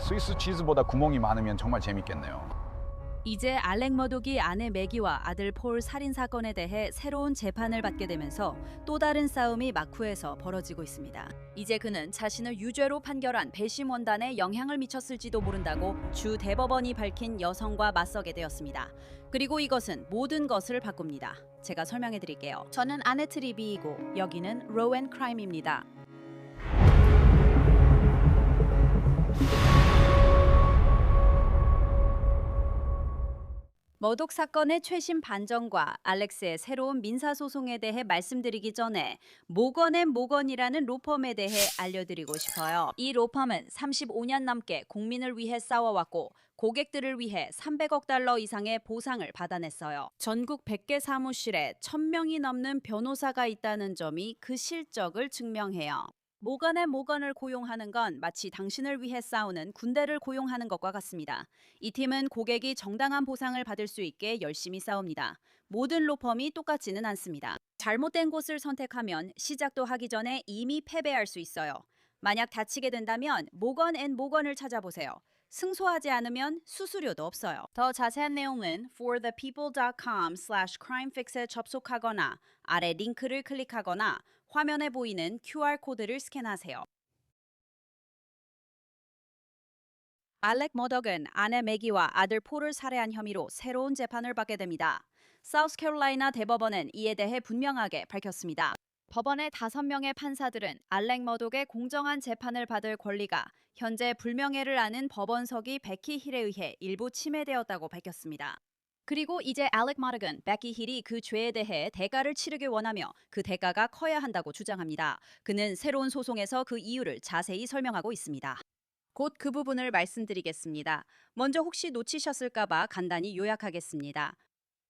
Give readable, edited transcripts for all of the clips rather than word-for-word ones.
스위스 치즈보다 구멍이 많으면 정말 재밌겠네요. 이제 알렉 머독이 아내 매기와 아들 폴 살인 사건에 대해 새로운 재판을 받게 되면서 또 다른 싸움이 마쿠에서 벌어지고 있습니다. 이제 그는 자신을 유죄로 판결한 배심 원단에 영향을 미쳤을지도 모른다고 주 대법원이 밝힌 여성과 맞서게 되었습니다. 그리고 이것은 모든 것을 바꿉니다. 제가 설명해 드릴게요. 저는 아네트 리비이고 여기는 로앤 크라임입니다. 머독 사건의 최신 반전과 알렉스의 새로운 민사소송에 대해 말씀드리기 전에 모건앤모건이라는 로펌에 대해 알려드리고 싶어요. 이 로펌은 35년 넘게 국민을 위해 싸워왔고 고객들을 위해 300억 달러 이상의 보상을 받아냈어요. 전국 100개 사무실에 1000명이 넘는 변호사가 있다는 점이 그 실적을 증명해요. 모건앤모건을 고용하는 건 마치 당신을 위해 싸우는 군대를 고용하는 것과 같습니다. 이 팀은 고객이 정당한 보상을 받을 수 있게 열심히 싸웁니다. 모든 로펌이 똑같지는 않습니다. 잘못된 곳을 선택하면 시작도 하기 전에 이미 패배할 수 있어요. 만약 다치게 된다면 모건앤모건을 찾아보세요. 승소하지 않으면 수수료도 없어요. 더 자세한 내용은 forthepeople.com/crimefix에 접속하거나 아래 링크를 클릭하거나 화면에 보이는 QR코드를 스캔하세요. 알렉 머덕은 아내 매기와 아들 폴을 살해한 혐의로 새로운 재판을 받게 됩니다. 사우스캐롤라이나 대법원은 이에 대해 분명하게 밝혔습니다. 법원의 5명의 판사들은 알렉 머독의 공정한 재판을 받을 권리가 현재 불명예를 아는 법원석이 베키 힐에 의해 일부 침해되었다고 밝혔습니다. 그리고 이제 알렉 머독은 베키 힐이 그 죄에 대해 대가를 치르길 원하며 그 대가가 커야 한다고 주장합니다. 그는 새로운 소송에서 그 이유를 자세히 설명하고 있습니다. 곧 그 부분을 말씀드리겠습니다. 먼저 혹시 놓치셨을까봐 간단히 요약하겠습니다.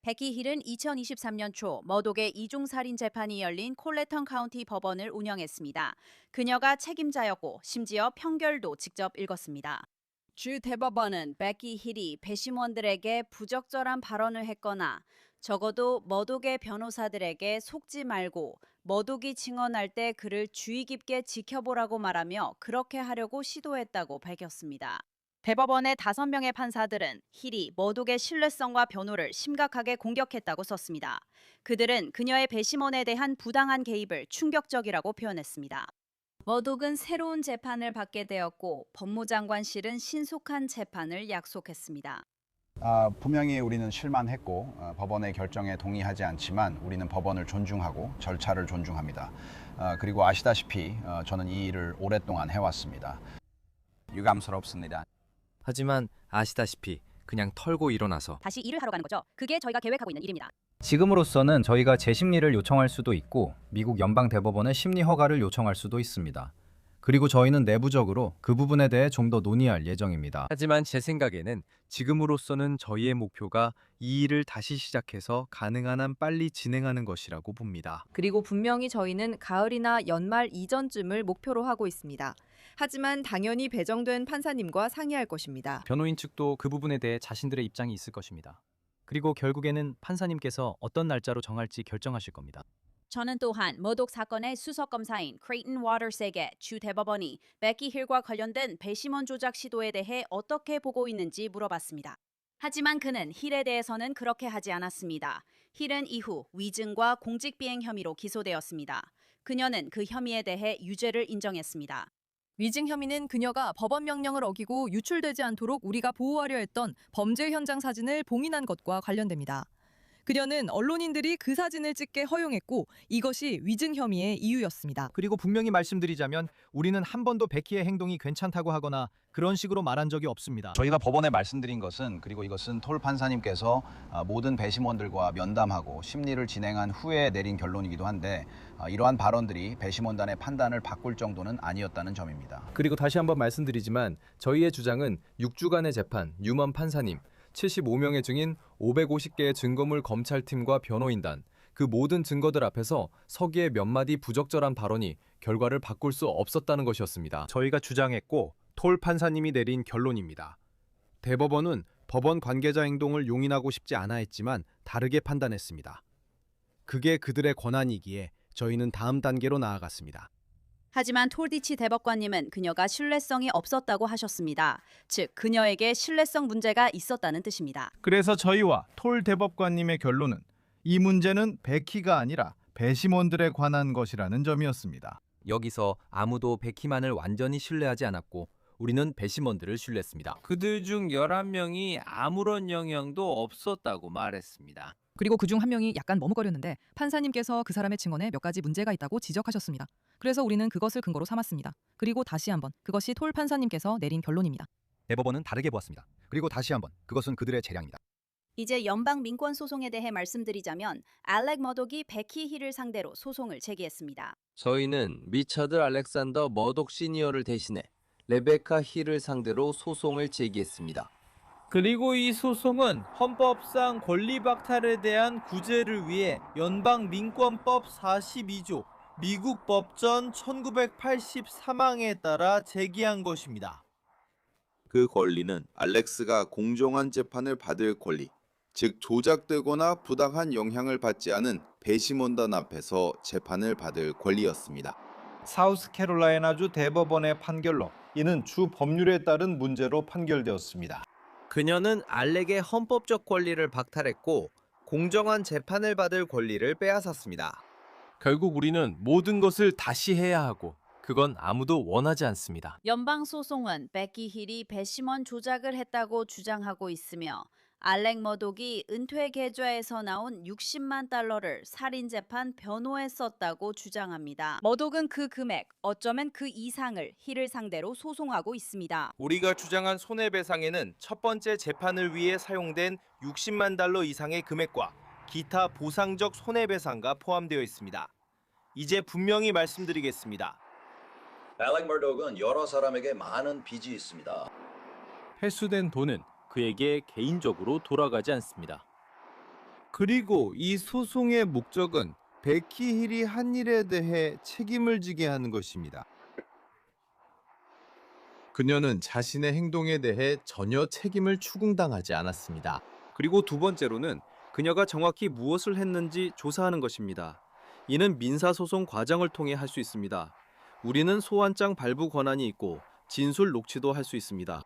베키 힐은 2023년 초 머독의 이중살인 재판이 열린 콜레턴 카운티 법원을 운영했습니다. 그녀가 책임자였고 심지어 평결도 직접 읽었습니다. 주 대법원은 베키 힐이 배심원들에게 부적절한 발언을 했거나 적어도 머독의 변호사들에게 속지 말고 머독이 증언할 때 그를 주의 깊게 지켜보라고 말하며 그렇게 하려고 시도했다고 밝혔습니다. 대법원의 5명의 판사들은 힐이 머독의 신뢰성과 변호를 심각하게 공격했다고 썼습니다. 그들은 그녀의 배심원에 대한 부당한 개입을 충격적이라고 표현했습니다. 머독은 새로운 재판을 받게 되었고 법무장관실은 신속한 재판을 약속했습니다. 분명히 우리는 실망했고 법원의 결정에 동의하지 않지만 우리는 법원을 존중하고 절차를 존중합니다. 그리고 아시다시피 저는 이 일을 오랫동안 해왔습니다. 유감스럽습니다. 하지만 아시다시피 그냥 털고 일어나서 다시 일을 하러 가는 거죠. 그게 저희가 계획하고 있는 일입니다. 지금으로서는 저희가 재심리를 요청할 수도 있고 미국 연방대법원의 심리 허가를 요청할 수도 있습니다. 그리고 저희는 내부적으로 그 부분에 대해 좀 더 논의할 예정입니다. 하지만 제 생각에는 지금으로서는 저희의 목표가 이 일을 다시 시작해서 가능한 한 빨리 진행하는 것이라고 봅니다. 그리고 분명히 저희는 가을이나 연말 이전쯤을 목표로 하고 있습니다. 하지만 당연히 배정된 판사님과 상의할 것입니다. 변호인 측도 그 부분에 대해 자신들의 입장이 있을 것입니다. 그리고 결국에는 판사님께서 어떤 날짜로 정할지 결정하실 겁니다. 저는 또한 머독 사건의 수석검사인 크레이튼 워터스에게 주 대법원이 베키 힐과 관련된 배심원 조작 시도에 대해 어떻게 보고 있는지 물어봤습니다. 하지만 그는 힐에 대해서는 그렇게 하지 않았습니다. 힐은 이후 위증과 공직비행 혐의로 기소되었습니다. 그녀는 그 혐의에 대해 유죄를 인정했습니다. 위증 혐의는 그녀가 법원 명령을 어기고 유출되지 않도록 우리가 보호하려 했던 범죄 현장 사진을 봉인한 것과 관련됩니다. 그녀는 언론인들이 그 사진을 찍게 허용했고 이것이 위증 혐의의 이유였습니다. 그리고 분명히 말씀드리자면 우리는 한 번도 베키의 행동이 괜찮다고 하거나 그런 식으로 말한 적이 없습니다. 저희가 법원에 말씀드린 것은 그리고 이것은 톨 판사님께서 모든 배심원들과 면담하고 심리를 진행한 후에 내린 결론이기도 한데 이러한 발언들이 배심원단의 판단을 바꿀 정도는 아니었다는 점입니다. 그리고 다시 한번 말씀드리지만 저희의 주장은 6주간의 재판, 뉴먼 판사님, 75명의 증인, 550개의 증거물 검찰팀과 변호인단, 그 모든 증거들 앞에서 서기의 몇 마디 부적절한 발언이 결과를 바꿀 수 없었다는 것이었습니다. 저희가 주장했고 톨 판사님이 내린 결론입니다. 대법원은 법원 관계자 행동을 용인하고 싶지 않아 했지만 다르게 판단했습니다. 그게 그들의 권한이기에 저희는 다음 단계로 나아갔습니다. 하지만 톨디치 대법관님은 그녀가 신뢰성이 없었다고 하셨습니다. 즉, 그녀에게 신뢰성 문제가 있었다는 뜻입니다. 그래서 저희와 톨 대법관님의 결론은 이 문제는 베키가 아니라 배심원들에 관한 것이라는 점이었습니다. 여기서 아무도 베키만을 완전히 신뢰하지 않았고 우리는 배심원들을 신뢰했습니다. 그들 중 11명이 아무런 영향도 없었다고 말했습니다. 그리고 그중 한 명이 약간 머뭇거렸는데 판사님께서 그 사람의 증언에 몇 가지 문제가 있다고 지적하셨습니다. 그래서 우리는 그것을 근거로 삼았습니다. 그리고 다시 한번 그것이 톨 판사님께서 내린 결론입니다. 대법원은 다르게 보았습니다. 그리고 다시 한번 그것은 그들의 재량입니다. 이제 연방 민권 소송에 대해 말씀드리자면 알렉 머독이 베키 힐을 상대로 소송을 제기했습니다. 저희는 리처드 알렉산더 머독 시니어를 대신해 레베카 힐을 상대로 소송을 제기했습니다. 그리고 이 소송은 헌법상 권리 박탈에 대한 구제를 위해 연방 민권법 42조 미국 법전 1983항에 따라 제기한 것입니다. 그 권리는 알렉스가 공정한 재판을 받을 권리, 즉 조작되거나 부당한 영향을 받지 않은 배심원단 앞에서 재판을 받을 권리였습니다. 사우스캐롤라이나주 대법원의 판결로 이는 주 법률에 따른 문제로 판결되었습니다. 그녀는 알렉의 헌법적 권리를 박탈했고 공정한 재판을 받을 권리를 빼앗았습니다. 결국 우리는 모든 것을 다시 해야 하고 그건 아무도 원하지 않습니다. 연방 소송은 베키 힐이 배심원 조작을 했다고 주장하고 있으며 알렉 머독이 은퇴 계좌에서 나온 60만 달러를 살인 재판 변호에 썼다고 주장합니다. 머독은 그 금액, 어쩌면 그 이상을 힐을 상대로 소송하고 있습니다. 우리가 주장한 손해배상에는 첫 번째 재판을 위해 사용된 60만 달러 이상의 금액과 기타 보상적 손해배상가 포함되어 있습니다. 이제 분명히 말씀드리겠습니다. 알렉 머독은 여러 사람에게 많은 빚이 있습니다. 회수된 돈은 그에게 개인적으로 돌아가지 않습니다. 그리고 이 소송의 목적은 베키 힐이 한 일에 대해 책임을 지게 하는 것입니다. 그녀는 자신의 행동에 대해 전혀 책임을 추궁당하지 않았습니다. 그리고 두 번째로는 그녀가 정확히 무엇을 했는지 조사하는 것입니다. 이는 민사소송 과정을 통해 할 수 있습니다. 우리는 소환장 발부 권한이 있고 진술 녹취도 할 수 있습니다.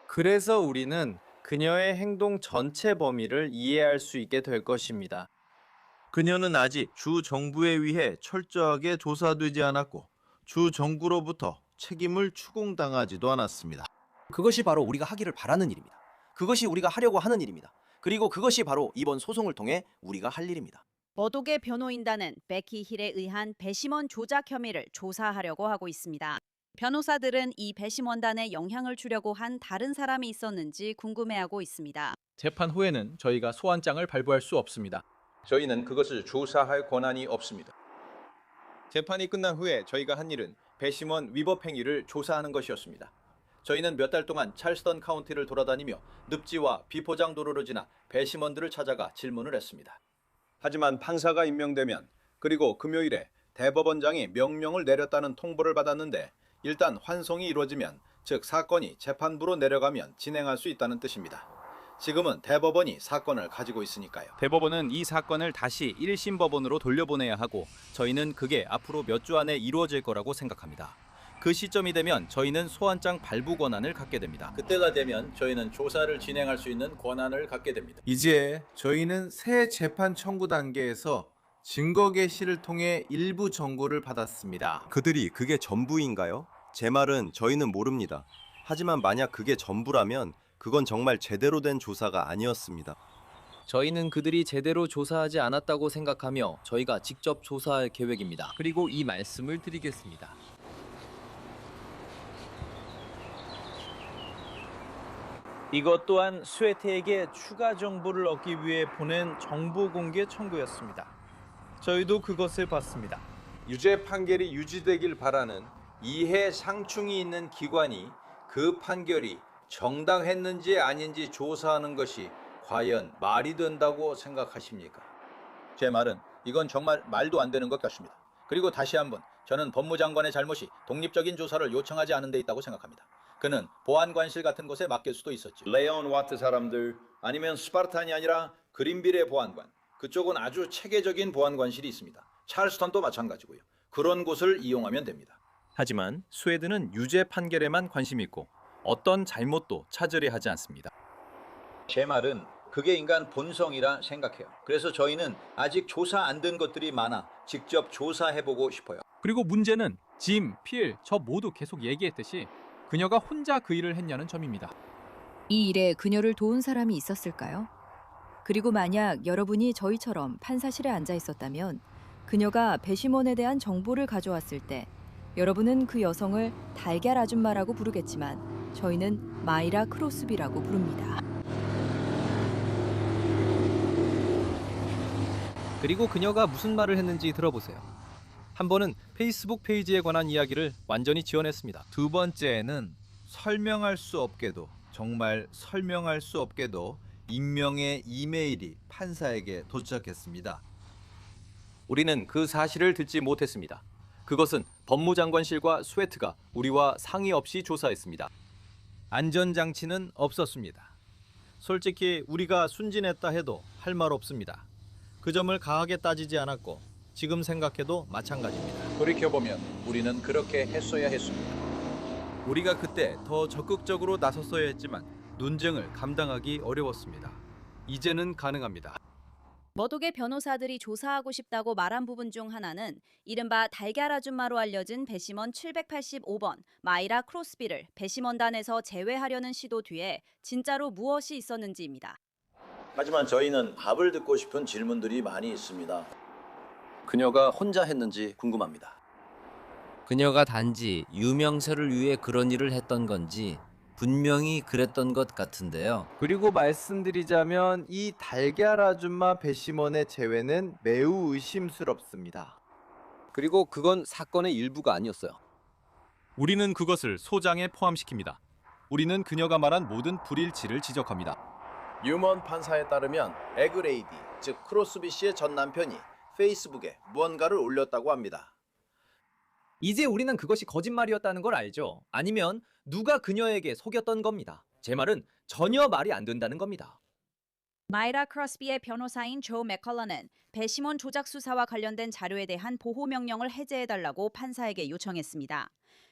그래서 우리는 그녀의 행동 전체 범위를 이해할 수 있게 될 것입니다. 그녀는 아직 주 정부에 의해 철저하게 조사되지 않았고 주 정부로부터 책임을 추궁당하지도 않았습니다. 그것이 바로 우리가 하기를 바라는 일입니다. 그것이 우리가 하려고 하는 일입니다. 그리고 그것이 바로 이번 소송을 통해 우리가 할 일입니다. 머독의 변호인단은 베키 힐에 의한 배심원 조작 혐의를 조사하려고 하고 있습니다. 변호사들은 이 배심원단에 영향을 주려고 한 다른 사람이 있었는지 궁금해하고 있습니다. 재판 후에는 저희가 소환장을 발부할 수 없습니다. 저희는 그것을 조사할 권한이 없습니다. 재판이 끝난 후에 저희가 한 일은 배심원 위법 행위를 조사하는 것이었습니다. 저희는 몇 달 동안 찰스턴 카운티를 돌아다니며 늪지와 비포장 도로를 지나 배심원들을 찾아가 질문을 했습니다. 하지만 판사가 임명되면 그리고 금요일에 대법원장이 명령을 내렸다는 통보를 받았는데 일단 환송이 이루어지면 즉 사건이 재판부로 내려가면 진행할 수 있다는 뜻입니다. 지금은 대법원이 사건을 가지고 있으니까요. 대법원은 이 사건을 다시 1심 법원으로 돌려보내야 하고 저희는 그게 앞으로 몇 주 안에 이루어질 거라고 생각합니다. 그 시점이 되면 저희는 소환장 발부 권한을 갖게 됩니다. 그때가 되면 저희는 조사를 진행할 수 있는 권한을 갖게 됩니다. 이제 저희는 새 재판 청구 단계에서 증거 개시를 통해 일부 정보를 받았습니다. 그들이 그게 전부인가요? 제 말은 저희는 모릅니다. 하지만 만약 그게 전부라면 그건 정말 제대로 된 조사가 아니었습니다. 저희는 그들이 제대로 조사하지 않았다고 생각하며 저희가 직접 조사할 계획입니다. 그리고 이 말씀을 드리겠습니다. 이것 또한 스웨트에게 추가 정보를 얻기 위해 보낸 정보 공개 청구였습니다. 저희도 그것을 봤습니다. 유죄 판결이 유지되길 바라는 이해 상충이 있는 기관이 그 판결이 정당했는지 아닌지 조사하는 것이 과연 말이 된다고 생각하십니까? 제 말은 이건 정말 말도 안 되는 것 같습니다. 그리고 다시 한번 저는 법무장관의 잘못이 독립적인 조사를 요청하지 않은 데 있다고 생각합니다. 그는 보안관실 같은 곳에 맡길 수도 있었죠. 레온 와트 사람들 아니면 스파르탄이 아니라 그린빌의 보안관, 그쪽은 아주 체계적인 보안관실이 있습니다. 찰스턴도 마찬가지고요. 그런 곳을 이용하면 됩니다. 하지만 스웨드는 유죄 판결에만 관심이 있고 어떤 잘못도 찾으려 하지 않습니다. 제 말은 그게 인간 본성이라 생각해요. 그래서 저희는 아직 조사 안 된 것들이 많아 직접 조사해보고 싶어요. 그리고 문제는 짐, 필, 저 모두 계속 얘기했듯이 그녀가 혼자 그 일을 했냐는 점입니다. 이 일에 그녀를 도운 사람이 있었을까요? 그리고 만약 여러분이 저희처럼 판사실에 앉아 있었다면 그녀가 배심원에 대한 정보를 가져왔을 때 여러분은 그 여성을 달걀 아줌마라고 부르겠지만 저희는 마이라 크로스비라고 부릅니다. 그리고 그녀가 무슨 말을 했는지 들어보세요. 한 번은 페이스북 페이지에 관한 이야기를 완전히 지원했습니다. 두 번째는 설명할 수 없게도, 정말 설명할 수 없게도 익명의 이메일이 판사에게 도착했습니다. 우리는 그 사실을 듣지 못했습니다. 그것은 법무장관실과 스웨트가 우리와 상의 없이 조사했습니다. 안전장치는 없었습니다. 솔직히 우리가 순진했다 해도 할 말 없습니다. 그 점을 강하게 따지지 않았고 지금 생각해도 마찬가지입니다. 돌이켜보면 우리는 그렇게 했어야 했습니다. 우리가 그때 더 적극적으로 나섰어야 했지만 논쟁을 감당하기 어려웠습니다. 이제는 가능합니다. 머독의 변호사들이 조사하고 싶다고 말한 부분 중 하나는 이른바 달걀 아줌마로 알려진 배심원 785번 마이라 크로스비를 배심원단에서 제외하려는 시도 뒤에 진짜로 무엇이 있었는지입니다. 하지만 저희는 답을 듣고 싶은 질문들이 많이 있습니다. 그녀가 혼자 했는지 궁금합니다. 그녀가 단지 유명세를 위해 그런 일을 했던 건지 분명히 그랬던 것 같은데요. 그리고 말씀드리자면 이 달걀 아줌마 배심원의 제외는 매우 의심스럽습니다. 그리고 그건 사건의 일부가 아니었어요. 우리는 그것을 소장에 포함시킵니다. 우리는 그녀가 말한 모든 불일치를 지적합니다. 유먼 판사에 따르면 에그레이디, 즉 크로스비 씨의 전 남편이 페이스북에 무언가를 올렸다고 합니다. 이제 우리는 그것이 거짓말이었다는 걸 알죠. 아니면 누가 그녀에게 속였던 겁니다. 제 말은 전혀 말이 안 된다는 겁니다. 마이라 크로스비의 변호사인 조 맥컬런은 배심원 조작 수사와 관련된 자료에 대한 보호 명령을 해제해달라고 판사에게 요청했습니다.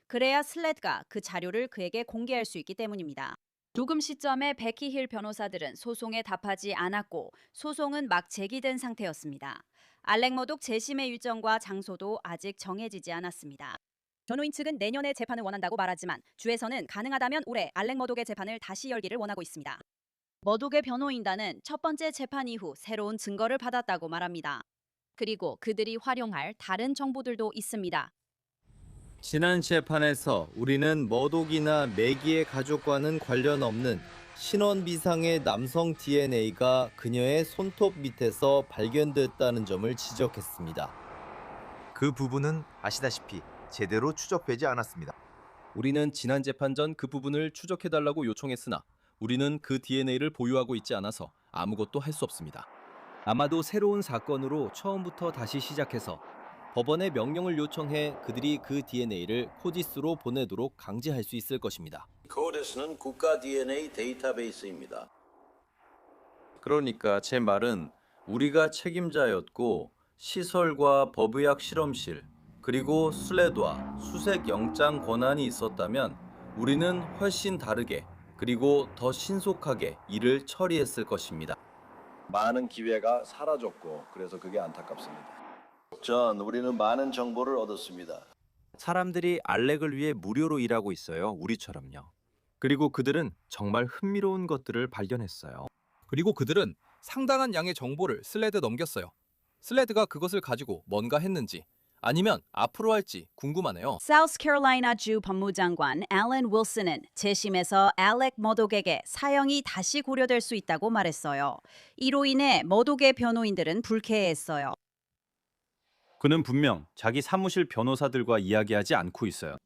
그래야 슬레드가 그 자료를 그에게 공개할 수 있기 때문입니다. 녹음 시점에 베키 힐 변호사들은 소송에 답하지 않았고 소송은 막 제기된 상태였습니다. 알렉 머독 재심의 일정과 장소도 아직 정해지지 않았습니다. 변호인 측은 내년에 재판을 원한다고 말하지만 주에서는 가능하다면 올해 알렉 머독의 재판을 다시 열기를 원하고 있습니다. 머독의 변호인단은 첫 번째 재판 이후 새로운 증거를 받았다고 말합니다. 그리고 그들이 활용할 다른 정보들도 있습니다. 지난 재판에서 우리는 머독이나 매기의 가족과는 관련 없는 신원비상의 남성 DNA가 그녀의 손톱 밑에서 발견됐다는 점을 지적했습니다. 그 부분은 아시다시피 제대로 추적되지 않았습니다. 우리는 지난 재판 전 그 부분을 추적해달라고 요청했으나 우리는 그 DNA를 보유하고 있지 않아서 아무것도 할 수 없습니다. 아마도 새로운 사건으로 처음부터 다시 시작해서 법원에 명령을 요청해 그들이 그 DNA를 코디스로 보내도록 강제할 수 있을 것입니다. 코디스는 국가 DNA 데이터베이스입니다. 그러니까 제 말은 우리가 책임자였고 시설과 법의학 실험실 그리고 슬레드와 수색 영장 권한이 있었다면 우리는 훨씬 다르게 그리고 더 신속하게 일을 처리했을 것입니다. 많은 기회가 사라졌고 그래서 그게 안타깝습니다. 전 우리는 많은 정보를 얻었습니다. 사람들이 알렉을 위해 무료로 일하고 있어요. 우리처럼요. 그리고 그들은 정말 흥미로운 것들을 발견했어요. 그리고 그들은 상당한 양의 정보를 슬레드에 넘겼어요. 슬레드가 그것을 가지고 뭔가 했는지 아니면 앞으로 할지 궁금하네요. 사우스캐롤라이나 주 법무장관 앨런 윌슨은 재심에서 알렉 머독에게 사형이 다시 고려될 수 있다고 말했어요. 이로 인해 머독의 변호인들은 불쾌해했어요. 그는 분명 자기 사무실 변호사들과 이야기하지 않고 있어요.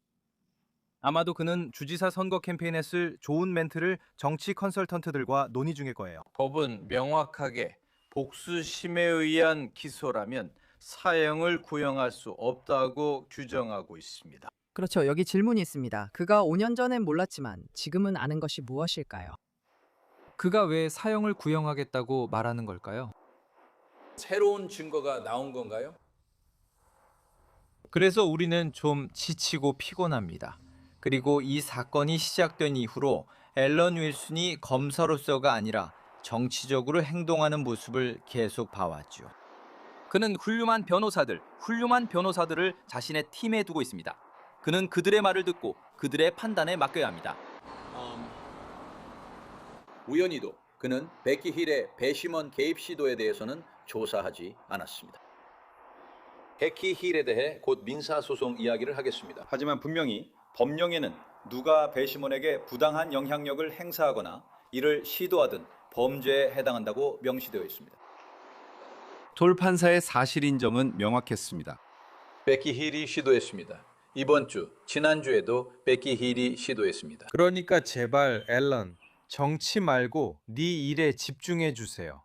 아마도 그는 주지사 선거 캠페인에 쓸 좋은 멘트를 정치 컨설턴트들과 논의 중일 거예요. 법은 명확하게 복수심에 의한 기소라면 사형을 구형할 수 없다고 규정하고 있습니다. 그렇죠. 여기 질문이 있습니다. 그가 5년 전엔 몰랐지만 지금은 아는 것이 무엇일까요? 그가 왜 사형을 구형하겠다고 말하는 걸까요? 새로운 증거가 나온 건가요? 그래서 우리는 좀 지치고 피곤합니다. 그리고 이 사건이 시작된 이후로 앨런 윌슨이 검사로서가 아니라 정치적으로 행동하는 모습을 계속 봐왔죠. 그는 훌륭한 변호사들을 자신의 팀에 두고 있습니다. 그는 그들의 말을 듣고 그들의 판단에 맡겨야 합니다. 우연히도 그는 베키 힐의 배심원 개입 시도에 대해서는 조사하지 않았습니다. 베키 힐에 대해 곧 민사소송 이야기를 하겠습니다. 하지만 분명히 법령에는 누가 배심원에게 부당한 영향력을 행사하거나 이를 시도하든 범죄에 해당한다고 명시되어 있습니다. 톨 판사의 사실 인정은 명확했습니다. 베키 힐이 시도했습니다. 이번 주, 지난주에도 베키 힐이 시도했습니다. 그러니까 제발 앨런, 정치 말고 네 일에 집중해 주세요.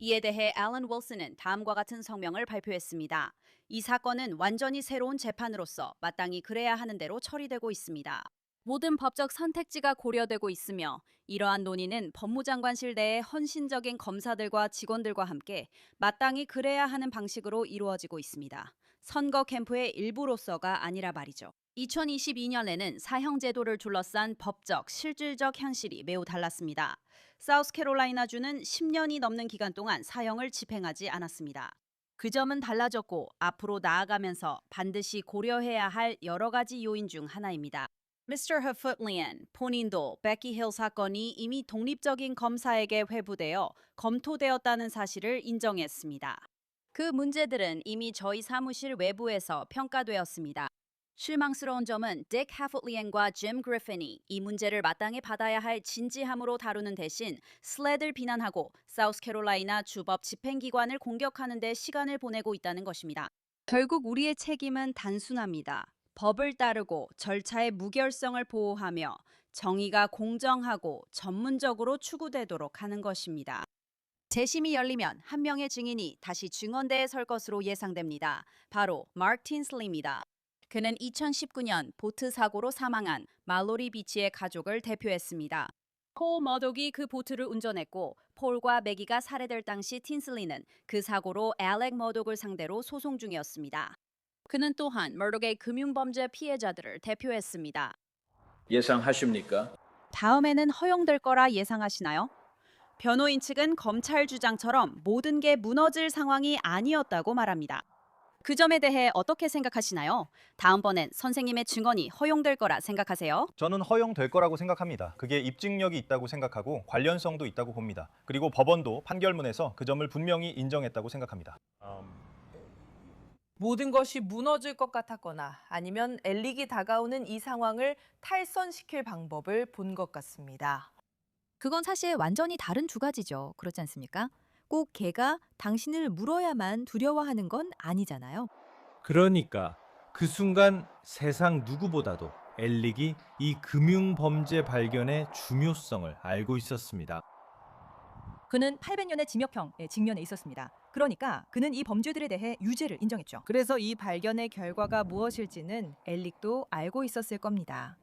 이에 대해 앨런 윌슨은 다음과 같은 성명을 발표했습니다. 이 사건은 완전히 새로운 재판으로서 마땅히 그래야 하는 대로 처리되고 있습니다. 모든 법적 선택지가 고려되고 있으며 이러한 논의는 법무장관실 내의 헌신적인 검사들과 직원들과 함께 마땅히 그래야 하는 방식으로 이루어지고 있습니다. 선거 캠프의 일부로서가 아니라 말이죠. 2022년에는 사형제도를 둘러싼 법적, 실질적 현실이 매우 달랐습니다. 사우스캐롤라이나주는 10년이 넘는 기간 동안 사형을 집행하지 않았습니다. 그 점은 달라졌고 앞으로 나아가면서 반드시 고려해야 할 여러 가지 요인 중 하나입니다. Mr. Hafutlian, 본인도 베키 힐 사건이 이미 독립적인 검사에게 회부되어 검토되었다는 사실을 인정했습니다. 그 문제들은 이미 저희 사무실 외부에서 평가되었습니다. 실망스러운 점은 딕 하풋리안과 짐 그리핀이 이 문제를 마땅히 받아야 할 진지함으로 다루는 대신 슬레드를 비난하고 사우스캐롤라이나 주법 집행기관을 공격하는 데 시간을 보내고 있다는 것입니다. 결국 우리의 책임은 단순합니다. 법을 따르고 절차의 무결성을 보호하며 정의가 공정하고 전문적으로 추구되도록 하는 것입니다. 재심이 열리면 한 명의 증인이 다시 증언대에 설 것으로 예상됩니다. 바로 마크 틴슬리입니다. 그는 2019년 보트 사고로 사망한 말로리 비치의 가족을 대표했습니다. 폴 머독이 그 보트를 운전했고 폴과 매기가 살해될 당시 틴슬리는 그 사고로 알렉 머독을 상대로 소송 중이었습니다. 그는 또한 머독의 금융범죄 피해자들을 대표했습니다. 예상하십니까? 다음에는 허용될 거라 예상하시나요? 변호인 측은 검찰 주장처럼 모든 게 무너질 상황이 아니었다고 말합니다. 그 점에 대해 어떻게 생각하시나요? 다음번엔 선생님의 증언이 허용될 거라 생각하세요? 저는 허용될 거라고 생각합니다. 그게 입증력이 있다고 생각하고 관련성도 있다고 봅니다. 그리고 법원도 판결문에서 그 점을 분명히 인정했다고 생각합니다. 모든 것이 무너질 것 같았거나 아니면 엘릭이 다가오는 이 상황을 탈선시킬 방법을 본 것 같습니다. 그건 사실 완전히 다른 두 가지죠. 그렇지 않습니까? 꼭 걔가 당신을 물어야만 두려워하는 건 아니잖아요. 그러니까 그 순간 세상 누구보다도 엘릭이 이 금융범죄 발견의 중요성을 알고 있었습니다. 그는 800년의 징역형의 직면에 있었습니다. 그러니까 그는 이 범죄들에 대해 유죄를 인정했죠. 그래서 이 발견의 결과가 무엇일지는 엘릭도 알고 있었을 겁니다.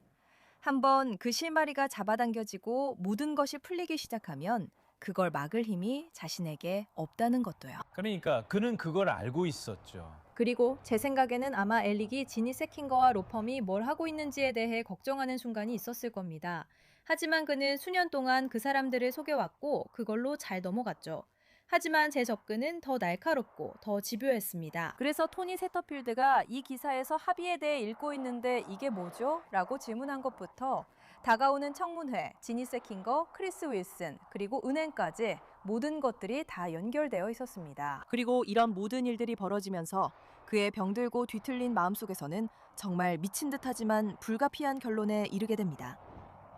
한번 그 실마리가 잡아당겨지고 모든 것이 풀리기 시작하면 그걸 막을 힘이 자신에게 없다는 것도요. 그러니까 그는 그걸 알고 있었죠. 그리고 제 생각에는 아마 엘릭이 지니 세킹거와 로펌이 뭘 하고 있는지에 대해 걱정하는 순간이 있었을 겁니다. 하지만 그는 수년 동안 그 사람들을 속여왔고 그걸로 잘 넘어갔죠. 하지만 제 접근은 더 날카롭고 더 집요했습니다. 그래서 토니 세터필드가 이 기사에서 합의에 대해 읽고 있는데 이게 뭐죠? 라고 질문한 것부터 다가오는 청문회, 지니 세킹거, 크리스 윌슨, 그리고 은행까지 모든 것들이 다 연결되어 있었습니다. 그리고 이런 모든 일들이 벌어지면서 그의 병들고 뒤틀린 마음속에서는 정말 미친 듯하지만 불가피한 결론에 이르게 됩니다.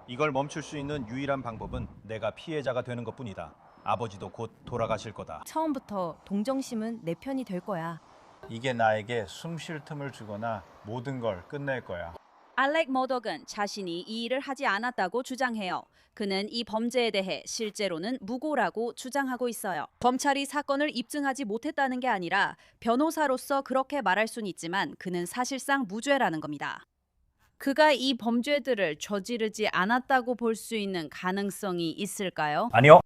이걸 멈출 수 있는 유일한 방법은 내가 피해자가 되는 것뿐이다. 아버지도 곧 돌아가실 거다. 처음부터 동정심은 내 편이 될 거야. 이게 나에게 숨 쉴 틈을 주거나 모든 걸 끝낼 거야. 알렉 머독은 자신이 이 일을 하지 않았다고 주장해요. 그는 이 범죄에 대해 실제로는 무고라고 주장하고 있어요. 검찰이 사건을 입증하지 못했다는 게 아니라 변호사로서 그렇게 말할 수는 있지만 그는 사실상 무죄라는 겁니다. 그가 이 범죄들을 저지르지 않았다고 볼 수 있는 가능성이 있을까요? 아니요.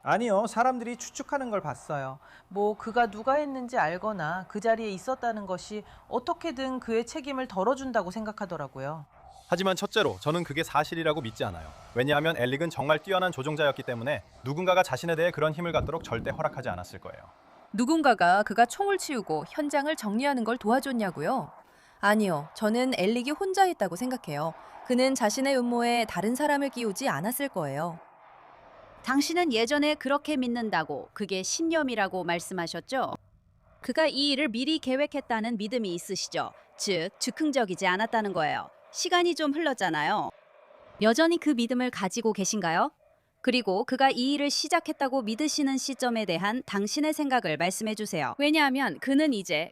아니요, 사람들이 추측하는 걸 봤어요. 뭐 그가 누가 했는지 알거나 그 자리에 있었다는 것이 어떻게든 그의 책임을 덜어준다고 생각하더라고요. 하지만 첫째로 저는 그게 사실이라고 믿지 않아요. 왜냐하면 엘릭은 정말 뛰어난 조종자였기 때문에 누군가가 자신에 대해 그런 힘을 갖도록 절대 허락하지 않았을 거예요. 누군가가 그가 총을 치우고 현장을 정리하는 걸 도와줬냐고요? 아니요, 저는 엘릭이 혼자 했다고 생각해요. 그는 자신의 음모에 다른 사람을 끼우지 않았을 거예요. 당신은 예전에 그렇게 믿는다고 그게 신념이라고 말씀하셨죠? 그가 이 일을 미리 계획했다는 믿음이 있으시죠? 즉, 즉흥적이지 않았다는 거예요. 시간이 좀 흘렀잖아요. 여전히 그 믿음을 가지고 계신가요? 그리고 그가 이 일을 시작했다고 믿으시는 시점에 대한 당신의 생각을 말씀해 주세요. 왜냐하면 그는 이제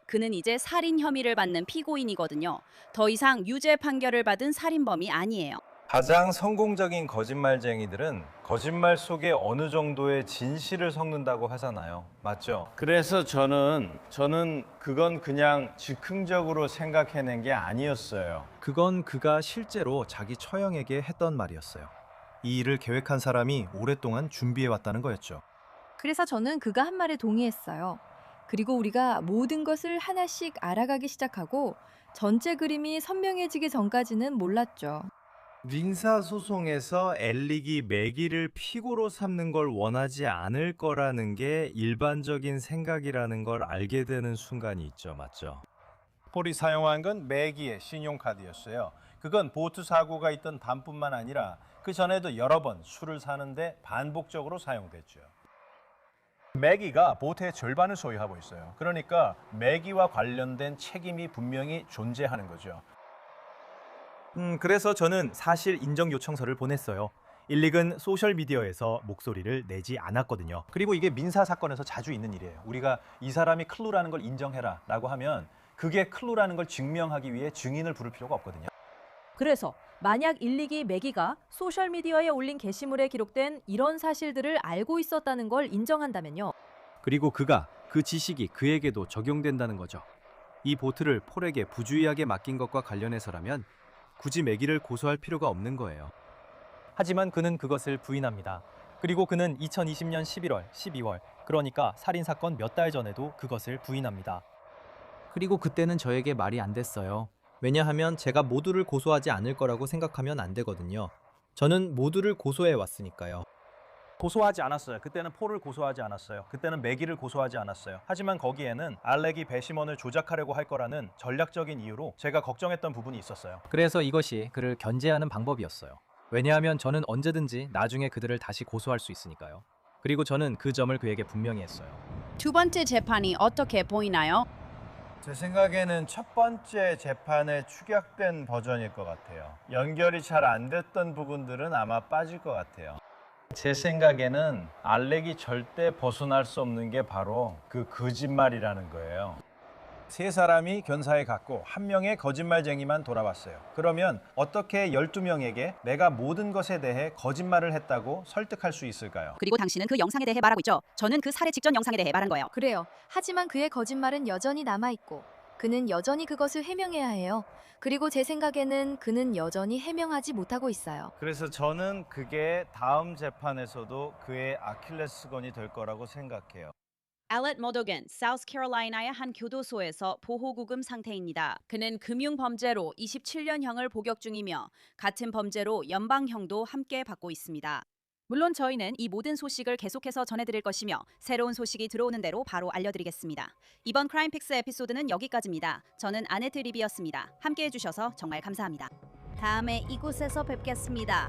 살인 혐의를 받는 피고인이거든요. 더 이상 유죄 판결을 받은 살인범이 아니에요. 가장 성공적인 거짓말쟁이들은 거짓말 속에 어느 정도의 진실을 섞는다고 하잖아요. 맞죠? 그래서 저는 그건 그냥 즉흥적으로 생각해낸 게 아니었어요. 그건 그가 실제로 자기 처형에게 했던 말이었어요. 이 일을 계획한 사람이 오랫동안 준비해왔다는 거였죠. 그래서 저는 그가 한 말에 동의했어요. 그리고 우리가 모든 것을 하나씩 알아가기 시작하고 전체 그림이 선명해지기 전까지는 몰랐죠. 민사소송에서 엘릭이 매기를 피고로 삼는 걸 원하지 않을 거라는 게 일반적인 생각이라는 걸 알게 되는 순간이 있죠. 맞죠? 폴이 사용한 건 매기의 신용카드였어요. 그건 보트 사고가 있던 밤뿐만 아니라 그 전에도 여러 번 술을 사는데 반복적으로 사용됐죠. 매기가 보트의 절반을 소유하고 있어요. 그러니까 매기와 관련된 책임이 분명히 존재하는 거죠. 그래서 저는 사실 인정 요청서를 보냈어요. 일릭은 소셜미디어에서 목소리를 내지 않았거든요. 그리고 이게 민사 사건에서 자주 있는 일이에요. 우리가 이 사람이 클루라는 걸 인정해라 라고 하면 그게 클루라는 걸 증명하기 위해 증인을 부를 필요가 없거든요. 그래서 만약 일릭이 매기가 소셜미디어에 올린 게시물에 기록된 이런 사실들을 알고 있었다는 걸 인정한다면요. 그리고 그가 그 지식이 그에게도 적용된다는 거죠. 이 보트를 폴에게 부주의하게 맡긴 것과 관련해서라면 굳이 매기를 고소할 필요가 없는 거예요. 하지만 그는 그것을 부인합니다. 그리고 그는 2020년 11월, 12월, 그러니까 살인사건 몇 달 전에도 그것을 부인합니다. 그리고 그때는 저에게 말이 안 됐어요. 왜냐하면 제가 모두를 고소하지 않을 거라고 생각하면 안 되거든요. 저는 모두를 고소해 왔으니까요. 고소하지 않았어요. 그때는 폴을 고소하지 않았어요. 그때는 매기를 고소하지 않았어요. 하지만 거기에는 알렉이 배심원을 조작하려고 할 거라는 전략적인 이유로 제가 걱정했던 부분이 있었어요. 그래서 이것이 그를 견제하는 방법이었어요. 왜냐하면 저는 언제든지 나중에 그들을 다시 고소할 수 있으니까요. 그리고 저는 그 점을 그에게 분명히 했어요. 두 번째 재판이 어떻게 보이나요? 제 생각에는 첫 번째 재판의 축약된 버전일 것 같아요. 연결이 잘 안 됐던 부분들은 아마 빠질 것 같아요. 제 생각에는 알렉이 절대 벗어날 수 없는 게 바로 그 거짓말이라는 거예요. 세 사람이 견사에 갔고 한 명의 거짓말쟁이만 돌아왔어요. 그러면 어떻게 12명에게 내가 모든 것에 대해 거짓말을 했다고 설득할 수 있을까요? 그리고 당신은 그 영상에 대해 말하고 있죠. 저는 그 살해 직전 영상에 대해 말한 거예요. 그래요. 하지만 그의 거짓말은 여전히 남아있고 그는 여전히 그것을 해명해야 해요. 그리고 제 생각에는 그는 여전히 해명하지 못하고 있어요. 그래서 저는 그게 다음 재판에서도 그의 아킬레스건이 될 거라고 생각해요. 알렛 머도건, 사우스캐롤라이나의 한 교도소에서 보호구금 상태입니다. 그는 금융범죄로 27년형을 복역 중이며 같은 범죄로 연방형도 함께 받고 있습니다. 물론 저희는 이 모든 소식을 계속해서 전해드릴 것이며 새로운 소식이 들어오는 대로 바로 알려드리겠습니다. 이번 크라임픽스 에피소드는 여기까지입니다. 저는 아네트 리비였습니다. 함께해 주셔서 정말 감사합니다. 다음에 이곳에서 뵙겠습니다.